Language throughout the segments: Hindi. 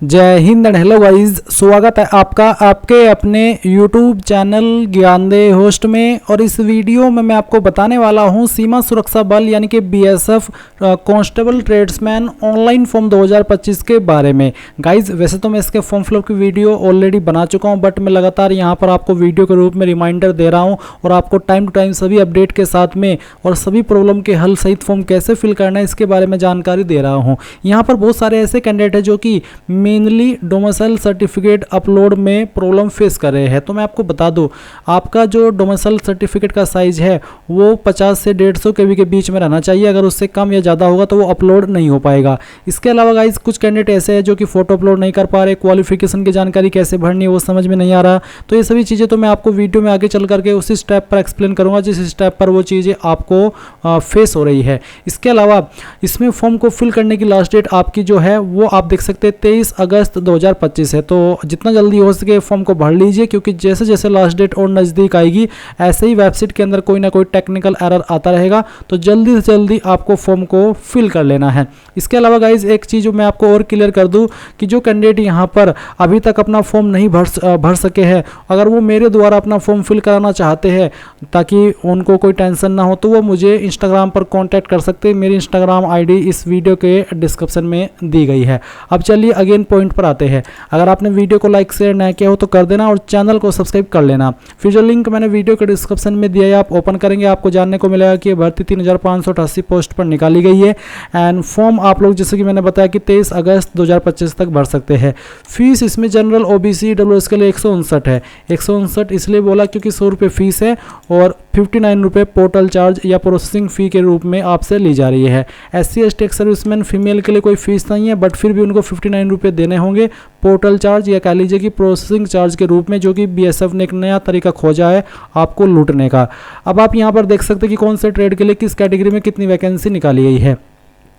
जय हिंद एंड हेलो गाइस, स्वागत है आपका आपके अपने YouTube चैनल ज्ञानदेह होस्ट में। और इस वीडियो में मैं आपको बताने वाला हूं सीमा सुरक्षा बल यानी कि BSF constable tradesman online form 2025 के बारे में। गाइस वैसे तो मैं इसके फॉर्म फिलअप की वीडियो ऑलरेडी बना चुका हूं, बट मैं लगातार यहां पर आपको वीडियो के रूप में रिमाइंडर दे रहा हूं और आपको टाइम टू टाइम सभी अपडेट के साथ में और सभी प्रॉब्लम के हल सहित फॉर्म कैसे फिल करना है इसके बारे में जानकारी दे रहा हूँ। यहाँ पर बहुत सारे ऐसे कैंडिडेट हैं जो कि मेनली डोमिसाइल सर्टिफिकेट अपलोड में प्रॉब्लम फेस कर रहे हैं। तो मैं आपको बता दूं, आपका जो डोमिसाइल सर्टिफिकेट का साइज है वो 50 से 150 KB के बीच में रहना चाहिए। अगर उससे कम या ज़्यादा होगा तो वो अपलोड नहीं हो पाएगा। इसके अलावा गाइस कुछ कैंडिडेट ऐसे हैं जो कि फ़ोटो अपलोड नहीं कर पा रहे, क्वालिफिकेशन की जानकारी कैसे भरनी है वो समझ में नहीं आ रहा। तो ये सभी चीज़ें तो मैं आपको वीडियो में आगे चल करके उसी स्टेप पर एक्सप्लेन करूँगा जिस स्टेप पर वो चीज़ें आपको फेस हो रही है। इसके अलावा इसमें फॉर्म को फिल करने की लास्ट डेट आपकी जो है वो आप देख सकते हैं 23 अगस्त 2025 है। तो जितना जल्दी हो सके फॉर्म को भर लीजिए, क्योंकि जैसे जैसे लास्ट डेट और नज़दीक आएगी ऐसे ही वेबसाइट के अंदर कोई ना कोई टेक्निकल एरर आता रहेगा। तो जल्दी से जल्दी आपको फॉर्म को फिल कर लेना है। इसके अलावा गाइज एक चीज़ मैं आपको और क्लियर कर दूं कि जो कैंडिडेट यहाँ पर अभी तक अपना फॉर्म नहीं भर सके हैं, अगर वो मेरे द्वारा अपना फॉर्म फिल कराना चाहते हैं ताकि उनको कोई टेंशन ना हो, तो वो मुझे इंस्टाग्राम पर कॉन्टैक्ट कर सकते हैं। मेरी इंस्टाग्राम ID इस वीडियो के डिस्क्रिप्शन में दी गई है। अब चलिए अगेन पॉइंट पर आते हैं। अगर आपने वीडियो को लाइक शेयर नहीं किया हो तो कर देना और चैनल को सब्सक्राइब कर लेना। फिर जो लिंक मैंने वीडियो के डिस्क्रिप्शन में दिया है आप ओपन करेंगे, आपको जानने को मिलेगा कि भर्ती 3588 पोस्ट पर निकाली गई है। एंड फॉर्म आप लोग जैसे कि मैंने बताया कि 23 अगस्त 2025 तक भर सकते हैं। फीस इसमें जनरल OBC WS के लिए 159 है। 159 इसलिए बोला क्योंकि 100 रुपये फीस है और 59 रुपये पोर्टल चार्ज या प्रोसेसिंग फ़ी के रूप में आपसे ली जा रही है। SC ST ex serviceman female के लिए कोई फीस नहीं है, बट फिर भी उनको 59 रुपये देने होंगे पोर्टल चार्ज या कह लीजिए कि प्रोसेसिंग चार्ज के रूप में, जो कि BSF ने एक नया तरीका खोजा है आपको लूटने का। अब आप यहाँ पर देख सकते हैं कि कौन से ट्रेड के लिए किस कैटेगरी में कितनी वैकेंसी निकाली गई है।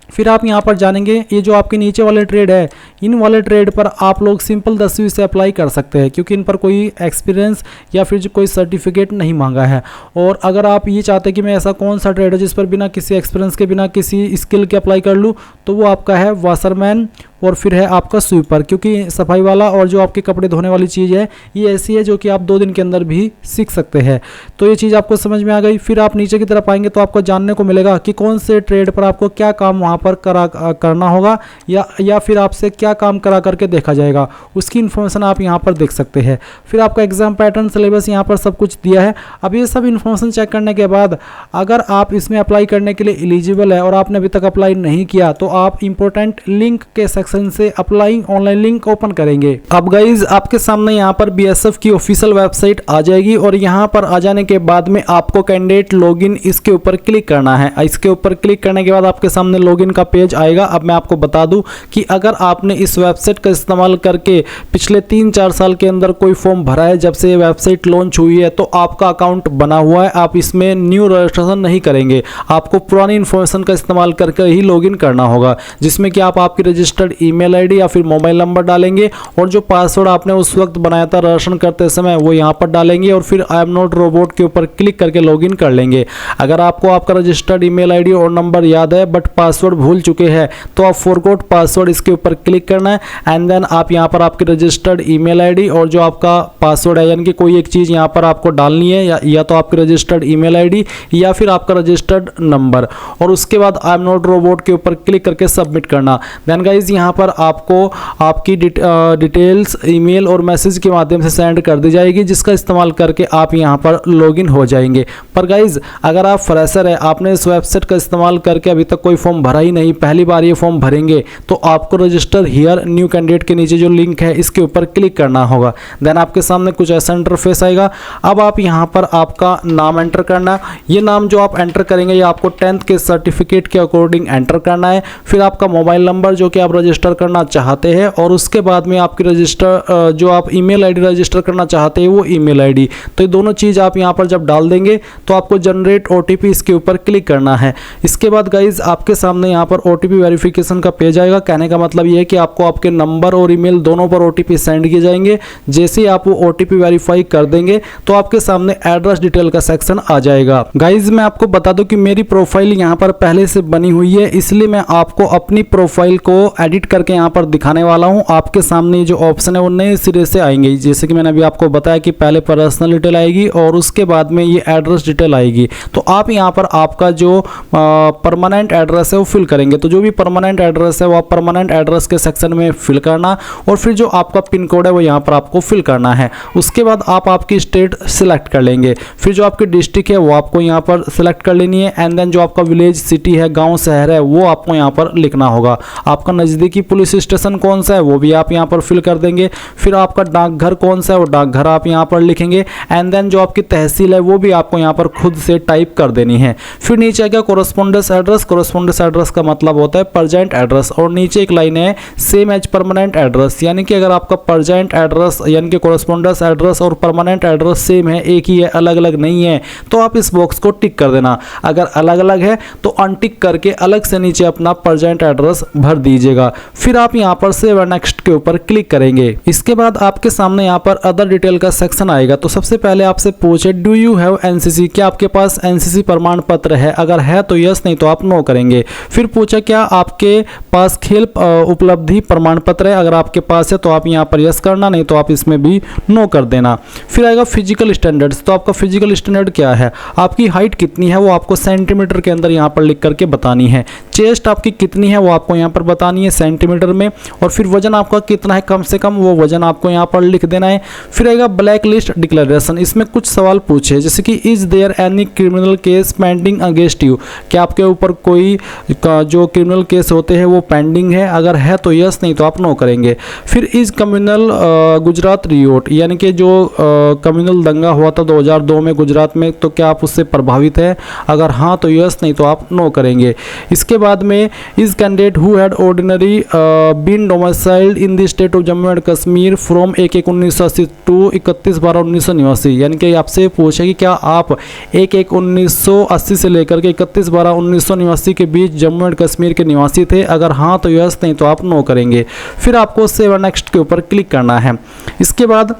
फिर आप यहाँ पर जानेंगे ये जो आपके नीचे वाले ट्रेड है, इन वाले ट्रेड पर आप लोग सिंपल 10वीं से अप्लाई कर सकते हैं, क्योंकि इन पर कोई एक्सपीरियंस या फिर कोई सर्टिफिकेट नहीं मांगा है। और अगर आप ये चाहते हैं कि मैं ऐसा कौन सा ट्रेड है जिस पर बिना किसी एक्सपीरियंस के बिना किसी स्किल के अप्लाई कर लूँ, तो वो आपका है वाशरमैन और फिर है आपका स्वीपर, क्योंकि सफाई वाला और जो आपके कपड़े धोने वाली चीज़ है ये ऐसी है जो कि आप 2 दिन के अंदर भी सीख सकते हैं। तो ये चीज़ आपको समझ में आ गई। फिर आप नीचे की तरफ आएंगे तो आपको जानने को मिलेगा कि कौन से ट्रेड पर आपको क्या काम वहाँ पर करना होगा या फिर आपसे क्या काम करा करके देखा जाएगा, उसकी इन्फॉर्मेशन आप यहाँ पर देख सकते हैं। फिर आपका एग्जाम पैटर्न सिलेबस यहाँ पर सब कुछ दिया है। अब ये सब इन्फॉर्मेशन चेक करने के बाद अगर आप इसमें अप्लाई करने के लिए एलिजिबल है और आपने अभी तक अप्लाई नहीं किया तो आप इंपॉर्टेंट लिंक के सेक्शन से अप्लाई ऑनलाइन लिंक ओपन करेंगे। अब गाइज आपके सामने यहाँ पर BSF की ऑफिशियल वेबसाइट आ जाएगी और यहाँ पर आ जाने के बाद में आपको कैंडिडेट लॉगिन इसके ऊपर क्लिक करना है। इसके ऊपर क्लिक करने के बाद आपके सामने लॉगिन का पेज आएगा। अब मैं आपको बता दूं कि अगर आपने इस वेबसाइट का इस्तेमाल करके पिछले 3-4 साल के अंदर कोई फॉर्म भरा है जब से ये वेबसाइट लॉन्च हुई है, तो आपका अकाउंट बना हुआ है, आप इसमें न्यू रजिस्ट्रेशन नहीं करेंगे। आपको पुरानी इन्फॉर्मेशन का इस्तेमाल करके ही लॉगिन करना होगा, जिसमें कि आप आपकी रजिस्टर्ड ईमेल ID या फिर मोबाइल नंबर डालेंगे और जो पासवर्ड आपने उस वक्त बनाया था रजिस्ट्रेशन करते समय वो यहाँ पर डालेंगे और फिर आई एम नॉट रोबोट के ऊपर क्लिक करके लॉगिन कर लेंगे। अगर आपको आपका रजिस्टर्ड ईमेल ID और नंबर याद है बट पासवर्ड भूल चुके हैं तो आप फॉरगॉट पासवर्ड इसके ऊपर क्लिक करना है एंड देन आप यहाँ पर आपकी रजिस्टर्ड ईमेल ID और जो आपका पासवर्ड है यानी कि कोई एक चीज़ यहाँ पर आपको डालनी है, या तो आपकी रजिस्टर्ड ईमेल ID या फिर आपका रजिस्टर्ड नंबर, और उसके बाद आई एम नॉट रोबोट के ऊपर क्लिक करके सबमिट करना। देन गाइज यहाँ पर आपको आपकी डिटेल्स ईमेल और मैसेज के माध्यम से सेंड कर दी जाएगी, जिसका इस्तेमाल करके आप यहाँ पर लॉगिन हो जाएंगे। पर गाइज अगर आप फ्रेशर है, आपने इस वेबसाइट का इस्तेमाल करके अभी तक कोई फॉर्म भरा ही नहीं, पहली बार ये फॉर्म भरेंगे, तो आपको रजिस्टर हियर न्यू कैंडिडेट के नीचे जो लिंक है इसके ऊपर क्लिक करना होगा। देन आपके सामने कुछ ऐसा इंटरफेस आएगा। अब आप यहाँ पर आपका नाम एंटर करना। ये नाम जो आप एंटर करेंगे ये आपको 10th के सर्टिफिकेट के अकॉर्डिंग एंटर करना है। फिर आपका मोबाइल नंबर जो कि आप रजिस्टर करना चाहते हैं और उसके बाद में आपकी रजिस्टर जो आप ईमेल ID रजिस्टर करना चाहते हैं वो ईमेल ID। तो ये दोनों चीज़ आप यहाँ पर जब डाल देंगे तो आपको जनरेट OTP इसके ऊपर क्लिक करना है। इसके बाद गाइज आपके सामने यहाँ पर OTP वेरिफिकेशन का पेज आएगा। कहने का मतलब ये है कि आपको आपके नंबर और ईमेल दोनों पर OTP सेंड किए जाएंगे। जैसे ही आप वो OTP वेरीफाई कर देंगे तो आपके सामने एड्रेस डिटेल का सेक्शन आ जाएगा। गाइज मैं आपको बता दूं कि मेरी प्रोफाइल यहाँ पर पहले से बनी हुई है, इसलिए मैं आपको अपनी प्रोफाइल को एडिट करके यहाँ पर दिखाने वाला हूँ। आपके सामने जो ऑप्शन है वो नए सिरे से आएंगे। जैसे कि मैंने अभी आपको बताया कि पहले पर्सनल डिटेल आएगी और उसके बाद में ये एड्रेस डिटेल आएगी। तो आप यहाँ पर आपका जो परमानेंट एड्रेस है वो फिल करेंगे। तो जो भी परमानेंट एड्रेस है वो आप परमानेंट एड्रेस के सेक्शन में फिल करना, और फिर जो आपका पिन कोड है वो यहाँ पर आपको फिल करना है। उसके बाद आप आपकी स्टेट सिलेक्ट कर लेंगे। फिर जो आपकी डिस्ट्रिक्ट है वो आपको यहाँ पर सिलेक्ट कर लेनी है। एंड देन जो आपका विलेज, सिटी है, गांव, शहर है, वो आपको यहाँ पर लिखना होगा। आपका नज़दीकी पुलिस स्टेशन कौन सा है वो भी आप यहाँ पर फिल कर देंगे। फिर आपका डाकघर कौन सा है वो डाकघर आप यहाँ पर लिखेंगे। एंड देन जो आपकी तहसील है वो भी आपको यहाँ पर खुद से टाइप कर देनी है। फिर नीचे आएगा कोरस्पोंडेंस एड्रेस। कोरस्पोंडेंस एड्रेस का मतलब होता है परजेंट एड्रेस, और नीचे एक लाइन है सेम एज परमानेंट एड्रेस, यानी कि अगर आपका परजेंट एड्रेस यानी कि कोरस्पोंडेंस एड्रेस और परमानेंट एड्रेस सेम है, एक ही है, अलग अलग नहीं है, तो आप इस बॉक्स को टिक कर देना। अगर अलग अलग है तो अनटिक करके अलग से नीचे अपना परजेंट एड्रेस भर दीजिएगा। फिर आप यहाँ पर सेव नेक्स्ट के ऊपर क्लिक करेंगे। इसके बाद आपके सामने यहाँ पर अदर डिटेल का सेक्शन आएगा। तो सबसे पहले आपसे पूछे डू यू हैव एनसीसी, क्या आपके पास एनसीसी प्रमाण पत्र है? अगर है तो यस, नहीं तो आप नो करेंगे। फिर पूछा क्या आपके पास खेल उपलब्धि प्रमाण पत्र है? अगर आपके पास है तो आप यहाँ पर यस करना, नहीं तो आप इसमें भी नो कर देना। फिर आएगा फिजिकल स्टैंडर्ड्स। तो आपका फिजिकल स्टैंडर्ड क्या है, आपकी हाइट कितनी है वो आपको सेंटीमीटर के अंदर यहाँ पर लिख करके बतानी है। चेस्ट आपकी कितनी है वो आपको यहाँ पर बतानी है सेंटीमीटर में। और फिर वजन आपका कितना है कम से कम, वो वजन आपको यहाँ पर लिख देना है। फिर आएगा ब्लैक लिस्ट डिक्लेरेशन। इसमें कुछ सवाल पूछे, जैसे कि is there any criminal case pending against you, क्या आपके ऊपर कोई जो क्रिमिनल केस होते हैं वो पेंडिंग है? अगर है तो यस, नहीं तो आप नो करेंगे। फिर इज कम्युनल गुजरात रियोट, यानी कि जो कम्युनल दंगा हुआ था 2002 में गुजरात में, तो क्या आप उससे प्रभावित है? अगर हाँ तो यस, नहीं तो आप नो करेंगे। इसके बाद में is candidate who had ordinary been domiciled in the state of Jammu and Kashmir from 1/1/1980 to 31/12/1989, यानी कि आपसे पूछे कि क्या आप 1/1/1980 से लेकर के 31/12/1989 के बीच जम्मू एंड कश्मीर के निवासी थे? अगर हाँ तो यस, नहीं तो आप नो करेंगे। फिर आपको सेव नेक्स्ट के ऊपर क्लिक करना है। इसके बाद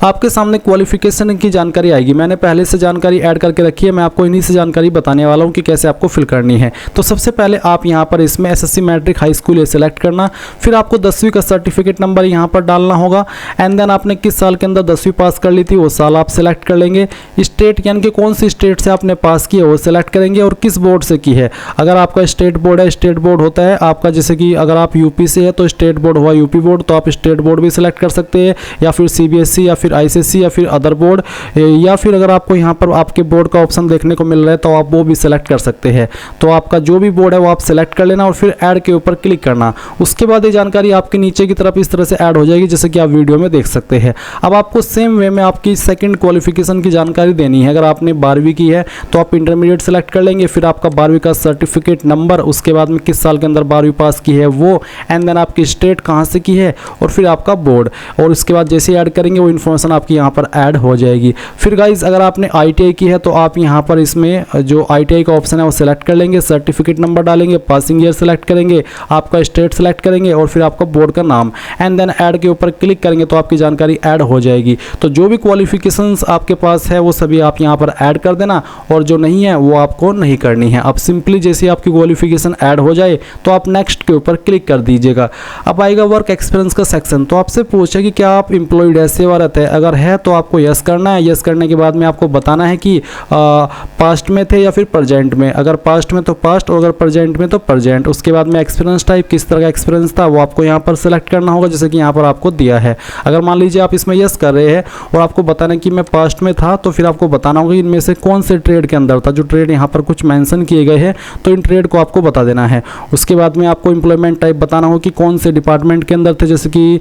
आपके सामने क्वालिफिकेशन की जानकारी आएगी। मैंने पहले से जानकारी ऐड करके रखी है, मैं आपको इन्हीं से जानकारी बताने वाला हूं कि कैसे आपको फिल करनी है। तो सबसे पहले आप यहां पर इसमें एसएससी मैट्रिक हाई स्कूल ये सिलेक्ट करना। फिर आपको 10वीं का सर्टिफिकेट नंबर यहां पर डालना होगा। एंड देन आपने किस साल के अंदर 10वीं पास कर ली थी वो साल आप सिलेक्ट कर लेंगे। स्टेट यानी कि कौन सी स्टेट से आपने पास की है वो सिलेक्ट करेंगे, और किस बोर्ड से की है। अगर आपका स्टेट बोर्ड है, स्टेट बोर्ड होता है आपका, जैसे कि अगर आप यूपी से है तो स्टेट बोर्ड हुआ यूपी बोर्ड, तो आप स्टेट बोर्ड भी सिलेक्ट कर सकते हैं, या फिर सीबीएसई या फिर आईसीएसई या फिर अदर बोर्ड, या फिर अगर आपको यहाँ पर आपके बोर्ड का ऑप्शन देखने को मिल रहा है तो आप वो भी सिलेक्ट कर सकते हैं। तो आपका जो भी बोर्ड है वो आप सिलेक्ट कर लेना और फिर ऐड के ऊपर क्लिक करना। उसके बाद ये जानकारी आपके नीचे की तरफ इस तरह से ऐड हो जाएगी जैसे कि आप वीडियो में देख सकते हैं। अब आपको सेम वे में आपकी सेकंड क्वालिफिकेशन की जानकारी देनी है। अगर आपने 12वीं की है तो आप इंटरमीडिएट सेलेक्ट कर लेंगे, फिर आपका 12वीं का सर्टिफिकेट नंबर, उसके बाद में किस साल के अंदर 12वीं पास की है वो, एंड देन आपकी स्टेट कहाँ से की है, और फिर आपका बोर्ड, और उसके बाद जैसे ऐड करेंगे वो इन्फॉर्मेशन आपकी यहाँ पर ऐड हो जाएगी। फिर गाइज अगर आपने ITI की है तो आप यहाँ पर इसमें जो ITI का ऑप्शन है वो सिलेक्ट कर लेंगे, सर्टिफिकेट नंबर डालेंगे, पासिंग ईयर सेलेक्ट करेंगे, आपका स्टेट सेलेक्ट करेंगे और फिर आपका बोर्ड का नाम, एंड देन ऐड के ऊपर क्लिक करेंगे तो आपकी जानकारी ऐड हो जाएगी। तो जो भी क्वालिफिकेशंस आपके पास है वो सभी आप यहाँ पर ऐड कर देना, और जो नहीं है वो आपको नहीं करनी है। अब सिंपली जैसे आपकी क्वालिफिकेशन ऐड हो जाए तो आप नेक्स्ट के ऊपर क्लिक कर दीजिएगा। अब आएगा वर्क एक्सपीरियंस का सेक्शन। तो आपसे पूछे कि क्या आप एम्प्लॉयड है, सेवारत है? अगर है तो आपको यस करना है। यस करने के बाद में आपको बताना है कि पास्ट में थे या फिर प्रेजेंट में। अगर पास्ट में तो पास्ट, और अगर प्रेजेंट में तो प्रेजेंट। उसके बाद में एक्सपीरियंस टाइप, किस तरह का एक्सपीरियंस था वो आपको यहाँ पर सिलेक्ट करना होगा, जैसे कि यहाँ पर आपको दिया है। अगर मान लीजिए आप इसमें यस कर रहे हैं और आपको बताना है कि मैं पास्ट में था, तो फिर आपको बताना होगा इनमें से कौन से ट्रेड के अंदर था। जो ट्रेड यहाँ पर कुछ मेंशन किए गए हैं तो इन ट्रेड को आपको बता देना है। उसके बाद में आपको एम्प्लॉयमेंट टाइप बताना होगा कि कौन से डिपार्टमेंट के अंदर थे, जैसे कि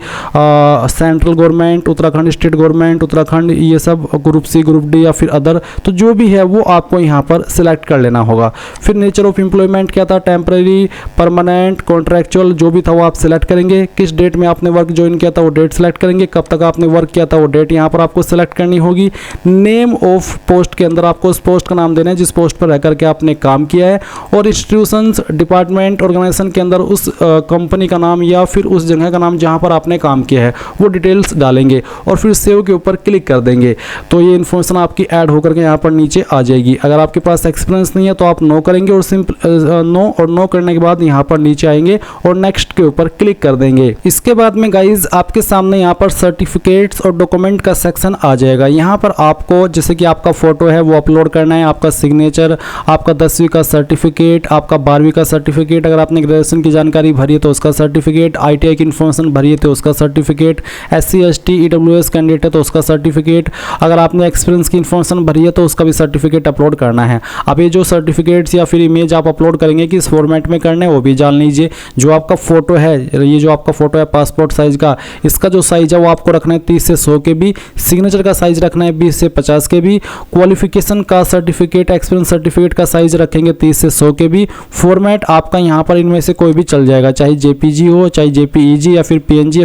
central government, Uttarakhand state government, Uttarakhand, ये सब ग्रुप सी, ग्रुप डी या फिर अदर। तो जो भी है वो आपको यहाँ पर सिलेक्ट कर लेना होगा। फिर नेचर ऑफ एम्प्लॉयमेंट क्या था, टेम्पररी, परमानेंट, कॉन्ट्रैक्चुअल, जो भी था वो आप सिलेक्ट करेंगे। किस डेट में आपने वर्क ज्वाइन किया था वो डेट सिलेक्ट करेंगे। कब तक आपने वर्क किया था वो डेट यहाँ पर आपको सिलेक्ट करनी होगी। नेम ऑफ पोस्ट के अंदर आपको उस पोस्ट का नाम देना है जिस पोस्ट पर रह करके आपने काम किया है, और इंस्टीट्यूशंस, डिपार्टमेंट, ऑर्गेनाइजेशन के अंदर उस कंपनी का नाम या फिर उस जगह का नाम जहाँ पर आपने काम किया है वो डिटेल्स डालेंगे। और फिर फिर सेव के ऊपर क्लिक कर देंगे तो ये इन्फॉर्मेशन आपकी ऐड होकर के यहाँ पर नीचे आ जाएगी। अगर आपके पास एक्सपीरियंस नहीं है तो आप नो करेंगे और नो करने के बाद यहाँ पर नीचे आएंगे और नेक्स्ट के ऊपर क्लिक कर देंगे। इसके बाद में गाइज आपके सामने यहाँ पर सर्टिफिकेट्स और डॉक्यूमेंट का सेक्शन आ जाएगा। यहाँ पर आपको जैसे कि आपका फोटो है वो अपलोड करना है, आपका सिग्नेचर, आपका 10वीं का सर्टिफिकेट, आपका 12वीं का सर्टिफिकेट, अगर आपने ग्रेजुएशन की जानकारी भरी है तो उसका सर्टिफिकेट, ITI की इन्फॉर्मेशन भरी है तो उसका certificate, SC ST EWS candidate है तो उसका सर्टिफिकेट, अगर आपने एक्सपीरियंस की इन्फॉर्मेशन भरी है तो उसका भी सर्टिफिकेट अपलोड करना है। अब ये जो सर्टिफिकेट्स या फिर इमेज आप अपलोड करेंगे किस फॉर्मेट में करना है वो भी जान लीजिए। जो आपका फोटो है, ये जो आपका फोटो है पासपोर्ट साइज का, इसका जो साइज है वो आपको रखना है 30 से 100 KB, सिग्नेचर का साइज रखना है 20 से 50 KB, क्वालिफिकेशन का सर्टिफिकेट, एक्सपीरियंस सर्टिफिकेट का साइज रखेंगे 30 से 100 KB। फॉर्मेट आपका यहाँ पर इनमें से कोई भी चल जाएगा, चाहे JPG हो, चाहे JPEG या फिर PNG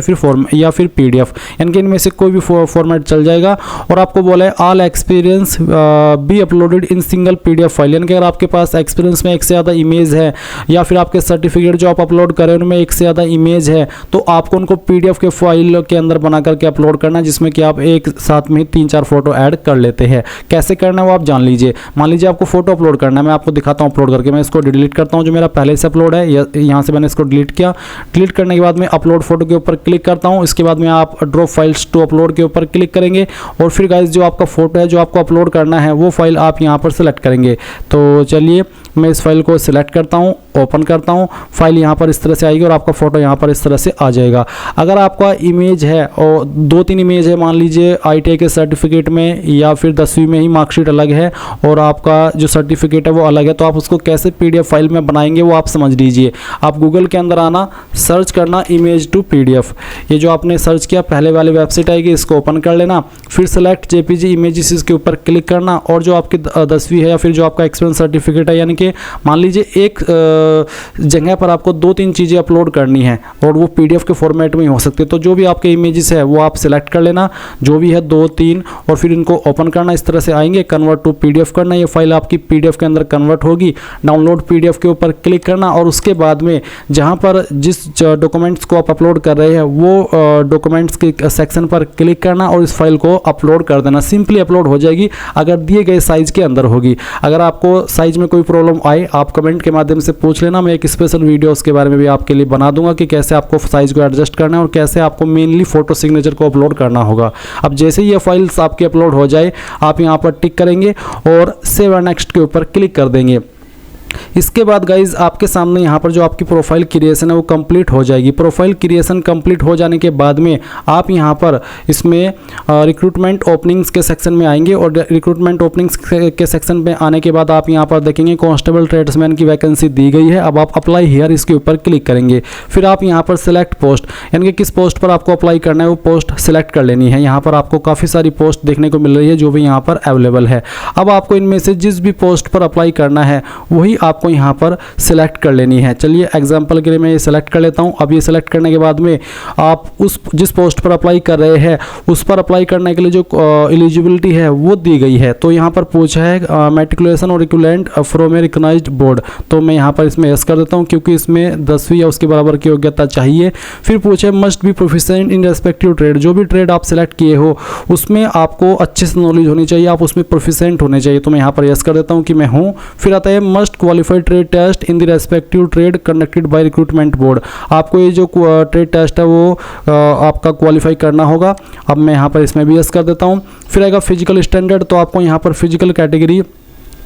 या फिर PDF, यानी कि इनमें से कोई भी फॉर्मेट चल जाएगा। और आपको बोला है all experience be uploaded in single PDF file, यानी कि अगर आपके पास एक्सपीरियंस में एक से ज़्यादा इमेज है या फिर आपके सर्टिफिकेट जो आप अपलोड करें उनमें एक से ज़्यादा इमेज है तो आपको उनको PDF के फाइल के अंदर बना करके अपलोड करना, जिसमें कि आप एक साथ में 3-4 फोटो ऐड कर लेते हैं। कैसे करना है वो आप जान लीजिए। मान लीजिए आपको फोटो अपलोड करना है, मैं आपको दिखाता हूँ अपलोड करके। मैं इसको डिलीट करता हूँ, जो मेरा पहले से अपलोड है यहाँ से मैंने इसको डिलीट किया। डिलीट करने के बाद मैं अपलोड फोटो के ऊपर क्लिक करता हूँ। इसके बाद में आप ड्रॉप फाइल्स टू अपलोड के ऊपर क्लिक करेंगे और फिर गाइस जो आपका फोटो है जो आपको अपलोड करना है वो फाइल आप यहाँ पर सेलेक्ट करेंगे। तो चलिए मैं इस फाइल को सिलेक्ट करता हूँ, ओपन करता हूँ, फाइल यहाँ पर इस तरह से आएगी और आपका फोटो यहाँ पर इस तरह से आ जाएगा। अगर आपका इमेज है और 2-3 इमेज है, मान लीजिए ITI के सर्टिफिकेट में या फिर 10वीं में ही मार्कशीट अलग है और आपका जो सर्टिफिकेट है वो अलग है, तो आप उसको कैसे PDF फाइल में बनाएंगे वो आप समझ लीजिए। आप गूगल के अंदर आना, सर्च करना इमेज टू PDF, ये जो आपने सर्च किया पहले वाली वेबसाइट आएगी, इसको ओपन कर लेना, फिर सेलेक्ट JPG इमेजेस इसके ऊपर क्लिक करना और जो आपकी 10वीं है या फिर जो आपका एक्सपीरियंस सर्टिफिकेट है, यानी कि मान लीजिए एक जगह पर आपको 2-3 चीज़ें अपलोड करनी है और वो PDF के फॉर्मेट में ही हो सकती है, तो जो भी आपके इमेजेस है वो आप सिलेक्ट कर लेना, जो भी है 2-3, और फिर इनको ओपन करना, इस तरह से आएंगे, कन्वर्ट टू PDF करना, ये फाइल आपकी PDF के अंदर कन्वर्ट होगी। डाउनलोड PDF के ऊपर क्लिक करना और उसके बाद में जहाँ पर जिस डॉक्यूमेंट्स को आप अपलोड कर रहे हैं वो डॉक्यूमेंट्स के सेक्शन पर क्लिक करना और इस फाइल को अपलोड कर देना। सिंपली अपलोड हो जाएगी अगर दिए गए साइज के अंदर होगी। अगर आपको साइज में कोई प्रॉब्लम आए आप कमेंट के माध्यम से पूछ लेना, मैं एक स्पेशल वीडियो उसके बारे में भी आपके लिए बना दूंगा कि कैसे आपको साइज को एडजस्ट करना है और कैसे आपको मेनली फोटो सिग्नेचर को अपलोड करना होगा। अब जैसे ही ये फाइल्स आपके अपलोड हो जाए आप यहाँ पर टिक करेंगे और सेव एंड नेक्स्ट के ऊपर क्लिक कर देंगे। इसके बाद गाइज आपके सामने यहाँ पर जो आपकी प्रोफाइल क्रिएशन है वो कंप्लीट हो जाएगी। प्रोफाइल क्रिएशन कंप्लीट हो जाने के बाद में आप यहाँ पर इसमें रिक्रूटमेंट ओपनिंग्स के सेक्शन में आएंगे और रिक्रूटमेंट ओपनिंग्स के सेक्शन में आने के बाद आप यहाँ पर देखेंगे कांस्टेबल ट्रेड्समैन की वैकेंसी दी गई है। अब आप अप्लाई हियर इसके ऊपर क्लिक करेंगे, फिर आप यहाँ पर सिलेक्ट पोस्ट, यानी कि किस पोस्ट पर आपको अप्लाई करना है वो पोस्ट सिलेक्ट कर लेनी है। यहाँ पर आपको काफ़ी सारी पोस्ट देखने को मिल रही है जो भी यहाँ पर अवेलेबल है। अब आपको इनमें से जिस भी पोस्ट पर अप्लाई करना है वही आपको यहाँ पर सिलेक्ट कर लेनी है। चलिए एग्जांपल के लिए मैं ये सिलेक्ट कर लेता हूँ। अब ये सिलेक्ट करने के बाद में आप उस जिस पोस्ट पर अप्लाई कर रहे हैं उस पर अप्लाई करने के लिए जो एलिजिबिलिटी है वो दी गई है। तो यहाँ पर पूछा है मैट्रिकुलेशन और equivalent from a recognised board, तो मैं यहाँ पर इसमें यस कर देता हूँ क्योंकि इसमें 10वीं या उसके बराबर की योग्यता चाहिए। फिर पूछे must be proficient in respective trade, जो भी ट्रेड आप सिलेक्ट किए हो उसमें आपको अच्छे से नॉलेज होनी चाहिए, आप उसमें प्रोफिशिएंट होने चाहिए, तो मैं यहाँ पर यस कर देता हूँ कि मैं हूँ। फिर आता है must qualified trade test in the respective trade conducted by recruitment board, आपको ये जो ट्रेड टेस्ट है वो आपका क्वालिफाई करना होगा। अब मैं यहाँ पर इसमें भी यस कर देता हूँ। फिर आएगा फिजिकल स्टैंडर्ड, तो आपको यहाँ पर फिजिकल कैटेगरी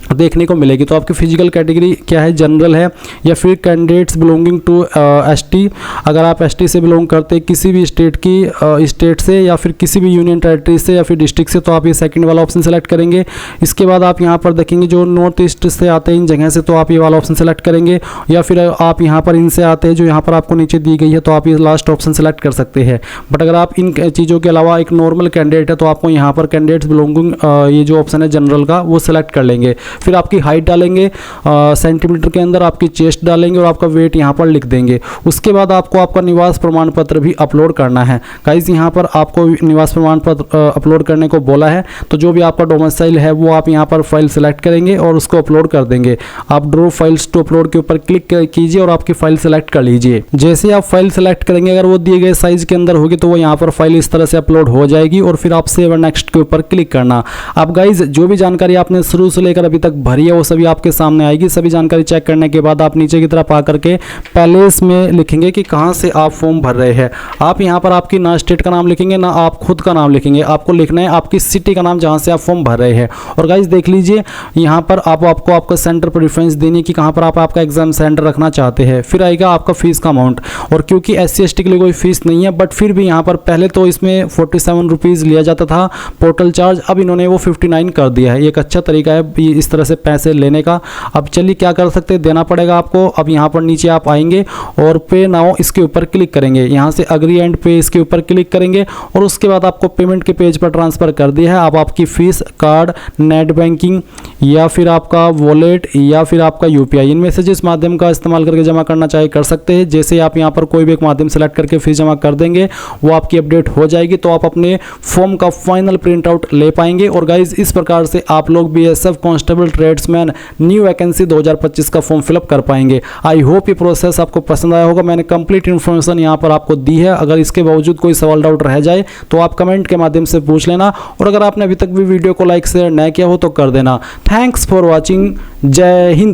देखने को मिलेगी। तो आपकी फिजिकल कैटेगरी क्या है, जनरल है या फिर कैंडिडेट्स बिलोंगिंग टू ST, अगर आप ST से बिलोंग करते किसी भी स्टेट की स्टेट से या फिर किसी भी यूनियन टेरिटरी से या फिर डिस्ट्रिक्ट से, तो आप ये सेकंड वाला ऑप्शन सेलेक्ट करेंगे। इसके बाद आप यहाँ पर देखेंगे जो नॉर्थ ईस्ट से आते हैं इन जगह से, तो आप ये वाला ऑप्शन सेलेक्ट करेंगे, या फिर आप यहाँ पर इनसे आते हैं जो यहाँ पर आपको नीचे दी गई है, तो आप ये लास्ट ऑप्शन सेलेक्ट कर सकते हैं। बट अगर आप इन चीज़ों के अलावा एक नॉर्मल कैंडिडेट है तो आपको यहाँ पर कैंडिडेट्स बिलोंगिंग ये जो ऑप्शन है जनरल का वो सिलेक्ट कर लेंगे। फिर आपकी हाइट डालेंगे सेंटीमीटर के अंदर, आपकी चेस्ट डालेंगे और आपका वेट यहाँ पर लिख देंगे। उसके बाद आपको आपका निवास प्रमाण पत्र भी अपलोड करना है। गाइस यहाँ पर आपको निवास प्रमाण पत्र अपलोड करने को बोला है, तो जो भी आपका डोमिसाइल है वो आप यहाँ पर फाइल सेलेक्ट करेंगे और उसको अपलोड कर देंगे। आप ड्रॉ फाइल्स टू अपलोड के ऊपर क्लिक कीजिए और आपकी फाइल सेलेक्ट कर लीजिए। जैसे आप फाइल सेलेक्ट करेंगे, अगर वो दिए गए साइज के अंदर होगी तो वो यहाँ पर फाइल इस तरह से अपलोड हो जाएगी और फिर आप सेव एंड नेक्स्ट के ऊपर क्लिक करना। अब गाइज जो भी जानकारी आपने शुरू से लेकर अभी तक भरी है वो सभी आपके सामने आएगी। सभी जानकारी चेक करने के बाद आप नीचे की तरफ आकर के पहले इसमें लिखेंगे कि कहाँ से आप फॉर्म भर रहे हैं। आप यहाँ पर आपकी ना स्टेट का नाम लिखेंगे ना आप खुद का नाम लिखेंगे, आपको लिखना है आपकी सिटी का नाम जहाँ से आप फॉर्म भर रहे हैं। और गाइज देख लीजिए यहाँ पर आपको आपका सेंटर पर रेफरेंस देनी है कि कहाँ पर आप आपका एग्जाम सेंटर रखना चाहते हैं। फिर आएगा आपका फीस का अमाउंट, और क्योंकि SC/ST के लिए कोई फीस नहीं है, बट फिर भी यहाँ पर पहले तो इसमें 47 रुपीज़ लिया जाता था पोर्टल चार्ज, अब इन्होंने वो 59 कर दिया है। एक अच्छा तरीका है इस तरह से पैसे लेने का। अब चलिए क्या कर सकते हैं, देना पड़ेगा आपको। अब यहाँ पर नीचे आप आएंगे और पे नाउ इसके ऊपर क्लिक करेंगे, यहाँ से अग्री एंड पे इसके ऊपर क्लिक करेंगे और उसके बाद आपको पेमेंट के पेज पर ट्रांसफ़र कर दिया है। आप आपकी फीस कार्ड, नेट बैंकिंग या फिर आपका वॉलेट या फिर आपका UPI, इनमें से जिस माध्यम का इस्तेमाल करके जमा करना चाहे कर सकते हैं। जैसे आप यहाँ पर कोई भी एक माध्यम सेलेक्ट करके फीस जमा कर देंगे वो आपकी अपडेट हो जाएगी, तो आप अपने फॉर्म का फाइनल प्रिंट आउट ले पाएंगे। और गाइज इस प्रकार से आप लोग BSF constable tradesman new vacancy 2025 का फॉर्म फिलअप कर पाएंगे। आई होप ये प्रोसेस आपको पसंद आया होगा। मैंने कंप्लीट इन्फॉर्मेशन यहाँ पर आपको दी है। अगर इसके बावजूद कोई सवाल डाउट रह जाए तो आप कमेंट के माध्यम से पूछ लेना, और अगर आपने अभी तक भी वीडियो को लाइक शेयर नहीं किया हो तो कर देना। Thanks for watching. जय हिंद।